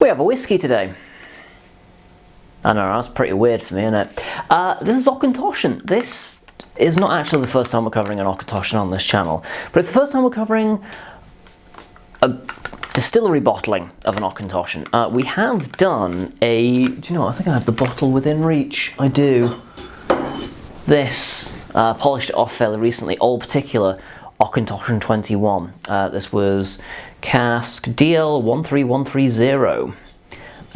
We have a whiskey today. I know, that's pretty weird for me, isn't it? This is Auchentoshan. This is not actually the first time we're covering an Auchentoshan on this channel, but it's the first time we're covering a distillery bottling of an Auchentoshan. We have done a... Do you know what? I think I have the bottle within reach. I do. This. Polished it off fairly recently. Old Particular Auchentoshan 21. This was cask DL13130. And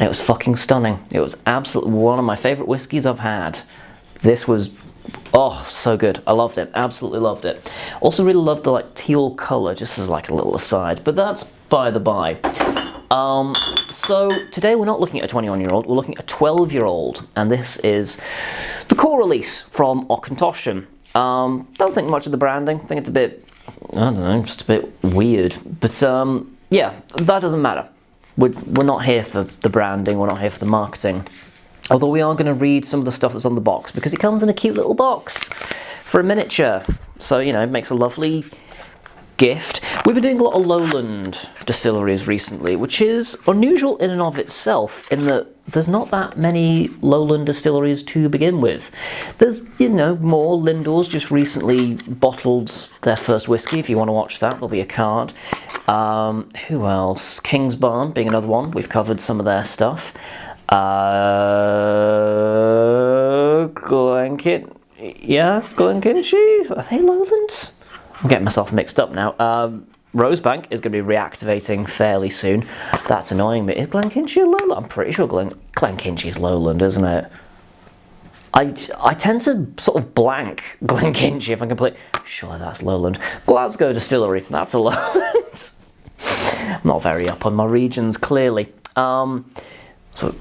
it was fucking stunning. It was absolutely one of my favourite whiskies I've had. This was, oh, so good. I loved it. Absolutely loved it. Also really loved the like teal colour, just as like a little aside. But that's by the by. So today we're not looking at a 21-year-old, we're looking at a 12-year-old. And this is the core release from Auchentoshan. Don't think much of the branding. I think it's a bit, I don't know, just a bit weird. But yeah, that doesn't matter. We're not here for the branding, we're not here for the marketing. Although we are going to read some of the stuff that's on the box, because it comes in a cute little box for a miniature. So, you know, it makes a lovely gift. We've been doing a lot of lowland distilleries recently, which is unusual in and of itself, in that there's not that many lowland distilleries to begin with. There's, you know, more. Lindor's just recently bottled their first whiskey. If you want to watch that, there'll be a card. Who else? King's Barn being another one. We've covered some of their stuff. Glenkinchie? Are they lowland? I'm getting myself mixed up now. Rosebank is going to be reactivating fairly soon. That's annoying me. Is Glenkinchie lowland? I'm pretty sure Glenkinchie is lowland, isn't it? I tend to sort of blank Glenkinchie if I'm completely sure that's lowland. Glasgow Distillery, that's a lowland. I'm not very up on my regions, clearly. So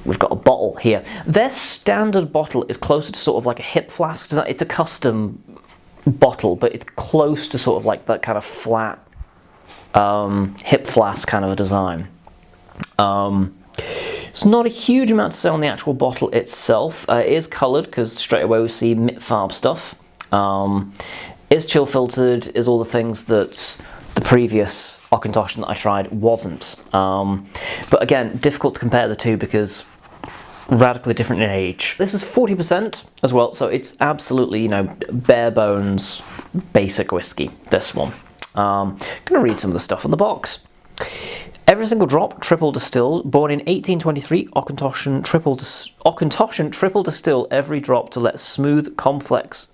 we've got a bottle here. Their standard bottle is closer to sort of like a hip flask. It's a custom bottle, but it's close to sort of like that kind of flat hip flask kind of a design. It's not a huge amount to say on the actual bottle itself. It is coloured, because straight away we see Mitfarb stuff. Is chill filtered, is all the things that the previous Auchentoshan that I tried wasn't. But again, difficult to compare the two because radically different in age. This is 40% as well, so it's absolutely, you know, bare bones basic whiskey, this one. I'm going to read some of the stuff on the box. Every single drop, triple distilled. Born in 1823, Auchentoshan triple distill every drop to let smooth, complex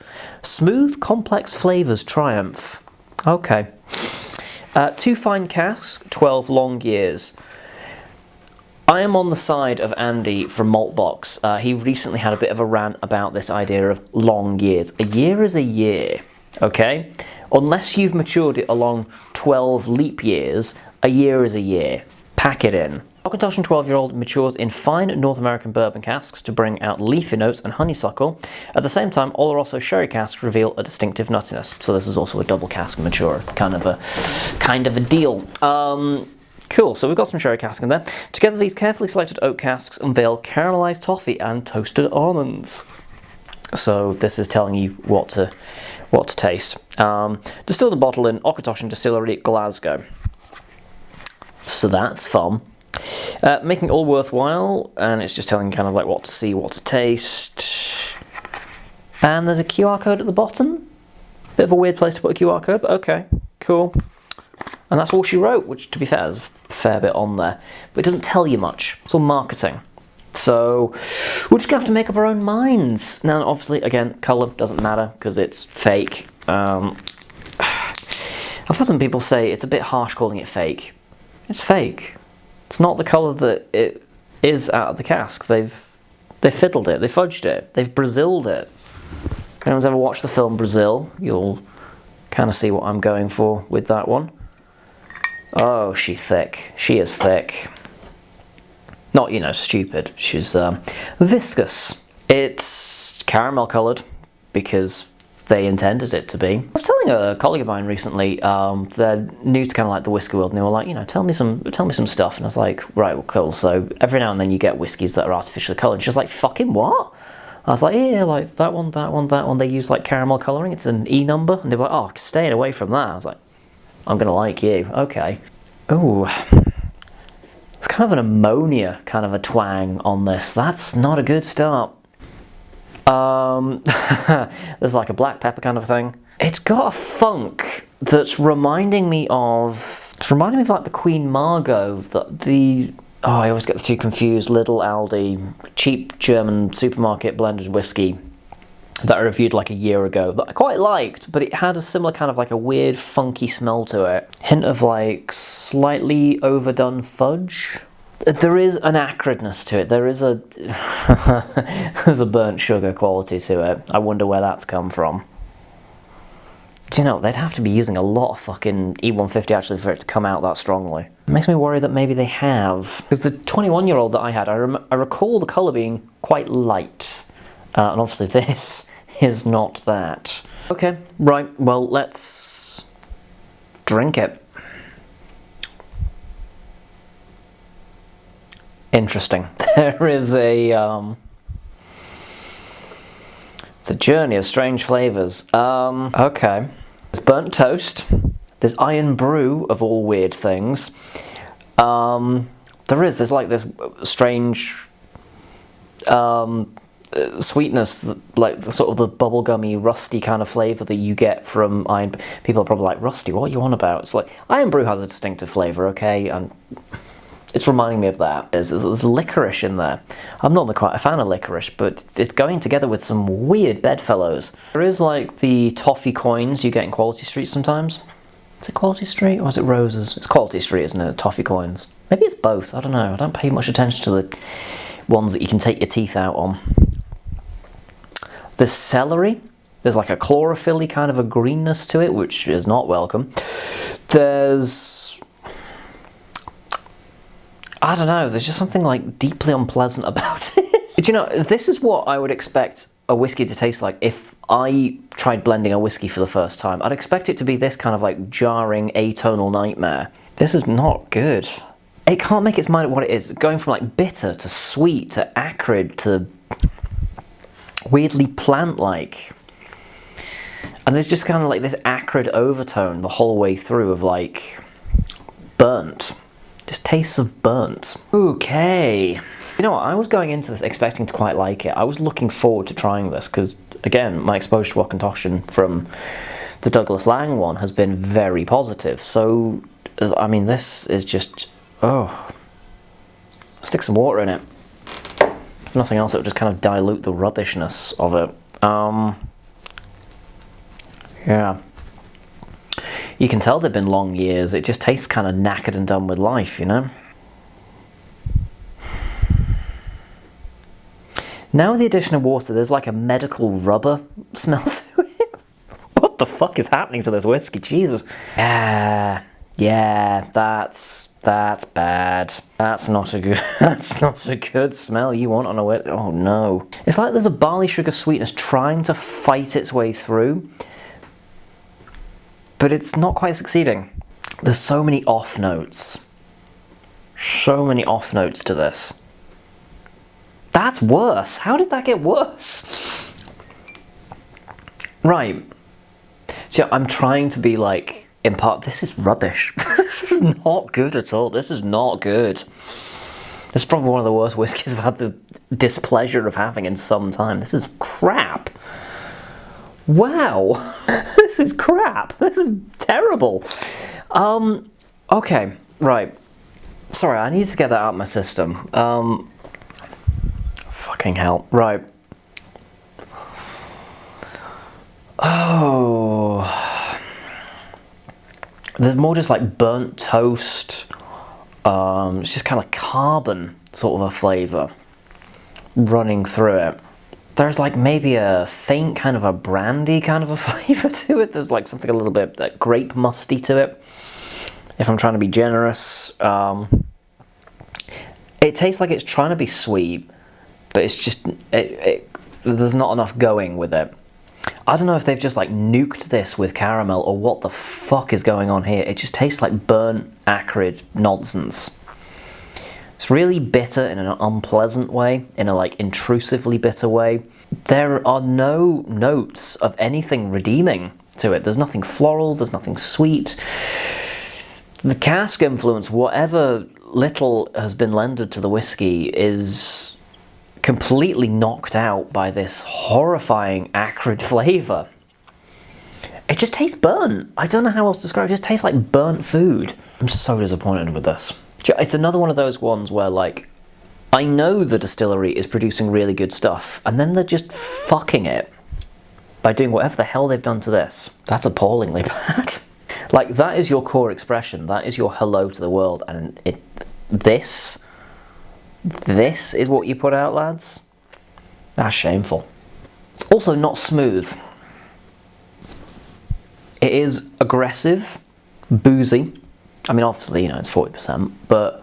flavours triumph. Okay. 2 fine casks, 12 long years. I am on the side of Andy from Maltbox. He recently had a bit of a rant about this idea of long years. A year is a year, okay? Unless you've matured it along 12 leap years, a year is a year. Pack it in. Auchentoshan 12-year-old matures in fine North American bourbon casks to bring out leafy notes and honeysuckle. At the same time, Oloroso sherry casks reveal a distinctive nuttiness. So this is also a double cask mature, kind of a deal. Cool, so we've got some sherry cask in there. Together, these carefully selected oak casks unveil caramelized toffee and toasted almonds. So this is telling you what to taste. Distilled and bottled in Auchentoshan Distillery, Glasgow. So that's fun. Making it all worthwhile, and it's just telling you kind of like what to see, what to taste. And there's a QR code at the bottom. Bit of a weird place to put a QR code, but okay, cool. And that's all she wrote, which, to be fair, is a fair bit on there. But it doesn't tell you much. It's all marketing. So we're just going to have to make up our own minds. Now, obviously, again, colour doesn't matter because it's fake. I've had some people say it's a bit harsh calling it fake. It's fake. It's not the colour that it is out of the cask. They fiddled it, they fudged it, they've Braziled it. If anyone's ever watched the film Brazil, you'll kind of see what I'm going for with that one. Oh, she's thick. She is thick. Not, you know, stupid. She's viscous. It's caramel coloured because they intended it to be. I was telling a colleague of mine recently, they're new to kind of like the whiskey world, and they were like, you know, tell me some stuff. And I was like, right, well, cool. So every now and then you get whiskies that are artificially coloured. And she was like, fucking what? I was like, yeah, like that one. They use like caramel colouring. It's an E number. And they were like, oh, staying away from that. I was like, I'm gonna like you. Okay. Oh, it's kind kind of an ammonia kind of a twang on this. That's not a good start. There's like a black pepper kind of thing. It's got a funk that's reminding me of... It's reminding me of like the Queen Margot, oh, I always get the two confused. Lidl, Aldi, cheap German supermarket blended whiskey that I reviewed like a year ago that I quite liked, but it had a similar kind of like a weird funky smell to it. Hint of like slightly overdone fudge. There is an acridness to it. There is a there's a burnt sugar quality to it. I wonder where that's come from. Do you know, they'd have to be using a lot of fucking E150 actually for it to come out that strongly. It makes me worry that maybe they have. Because the 21-year-old that I had, I recall the colour being quite light. And obviously this is not that. Okay, right, well, let's drink it. Interesting. There is a, it's a journey of strange flavours. Okay. There's burnt toast. There's iron brew, of all weird things. There's like this strange sweetness, like the sort of the bubblegummy, rusty kind of flavour that you get from iron. People are probably like, rusty, what are you on about? It's like, iron brew has a distinctive flavour, okay? And it's reminding me of that. There's licorice in there. I'm not quite a fan of licorice, but it's going together with some weird bedfellows. There is like the toffee coins you get in Quality Street sometimes. Is it Quality Street or is it Roses? It's Quality Street, isn't it? Toffee coins. Maybe it's both, I don't know. I don't pay much attention to the ones that you can take your teeth out on. There's celery. There's like a chlorophyll-y kind of a greenness to it, which is not welcome. There's... I don't know, there's just something like deeply unpleasant about it. But you know, this is what I would expect a whiskey to taste like if I tried blending a whiskey for the first time. I'd expect it to be this kind of like jarring atonal nightmare. This is not good. It can't make its mind up what it is. Going from like bitter to sweet to acrid to weirdly plant-like. And there's just kind of like this acrid overtone the whole way through of like burnt. Just tastes of burnt. Okay. You know what, I was going into this expecting to quite like it. I was looking forward to trying this because, again, my exposure to Auchentoshan from the Douglas Lang one has been very positive. So, I mean, this is just, oh. Stick some water in it. If nothing else, it would just kind of dilute the rubbishness of it. Yeah. You can tell they've been long years. It just tastes kind of knackered and done with life, you know? Now with the addition of water, there's like a medical rubber smell to it. What the fuck is happening to this whiskey? Jesus. Yeah, that's bad. That's not a good smell you want on a whiskey. Oh no. It's like there's a barley sugar sweetness trying to fight its way through, but it's not quite succeeding. There's so many off notes. So many off notes to this. That's worse. How did that get worse? Right. So I'm trying to be like, in part, this is rubbish. This is not good at all. This is not good. This is probably one of the worst whiskies I've had the displeasure of having in some time. This is crap. Wow. This is crap. This is terrible. Okay, right. Sorry, I need to get that out of my system. Fucking hell. Right. Oh. There's more just like burnt toast. It's just kind of carbon sort of a flavour running through it. There's like maybe a faint kind of a brandy kind of a flavour to it. There's like something a little bit like grape musty to it, if I'm trying to be generous. It tastes like it's trying to be sweet, but it's just, there's not enough going with it. I don't know if they've just like nuked this with caramel or what the fuck is going on here. It just tastes like burnt, acrid nonsense. It's really bitter in an unpleasant way, in a like intrusively bitter way. There are no notes of anything redeeming to it. There's nothing floral, there's nothing sweet. The cask influence, whatever little has been lended to the whiskey is completely knocked out by this horrifying acrid flavour. It just tastes burnt. I don't know how else to describe it. It just tastes like burnt food. I'm so disappointed with this. It's another one of those ones where, like, I know the distillery is producing really good stuff, and then they're just fucking it by doing whatever the hell they've done to this. That's appallingly bad. Like, that is your core expression. That is your hello to the world, and this is what you put out, lads? That's shameful. It's also not smooth. It is aggressive, boozy. I mean, obviously, you know, it's 40%, but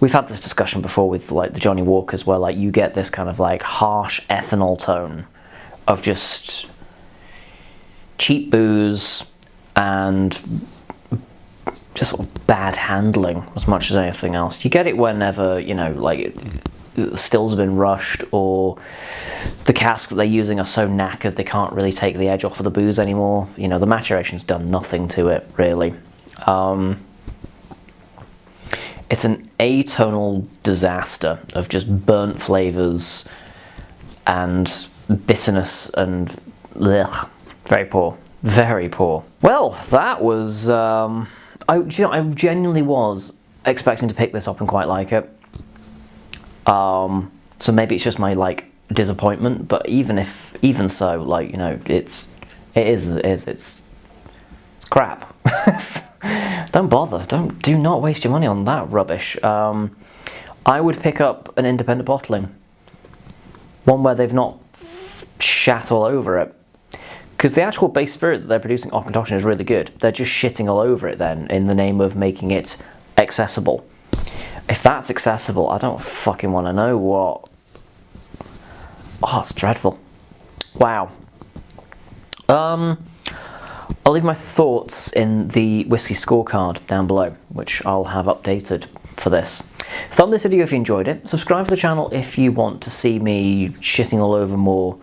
we've had this discussion before with, like, the Johnny Walkers, where, like, you get this kind of, like, harsh ethanol tone of just cheap booze and just sort of bad handling as much as anything else. You get it whenever, you know, like, the stills have been rushed, or the casks that they're using are so knackered they can't really take the edge off of the booze anymore. You know, the maturation's done nothing to it, really. It's an atonal disaster of just burnt flavours and bitterness and ugh, very poor, very poor. Well, that was, I genuinely was expecting to pick this up and quite like it. So maybe it's just my, like, disappointment, but even so, like, you know, it's crap. Don't bother. Do not waste your money on that rubbish. I would pick up an independent bottling, one where they've not shat all over it, because the actual base spirit that they're producing, Auchentoshan, is really good. They're just shitting all over it then in the name of making it accessible. If that's accessible, I don't fucking want to know what. Oh, it's dreadful. Wow. I'll leave my thoughts in the whiskey scorecard down below, which I'll have updated for this. Thumb this video if you enjoyed it. Subscribe to the channel if you want to see me shitting all over more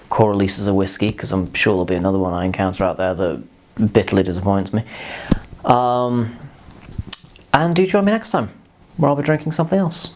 core releases of whiskey, because I'm sure there'll be another one I encounter out there that bitterly disappoints me. And do join me next time, where I'll be drinking something else.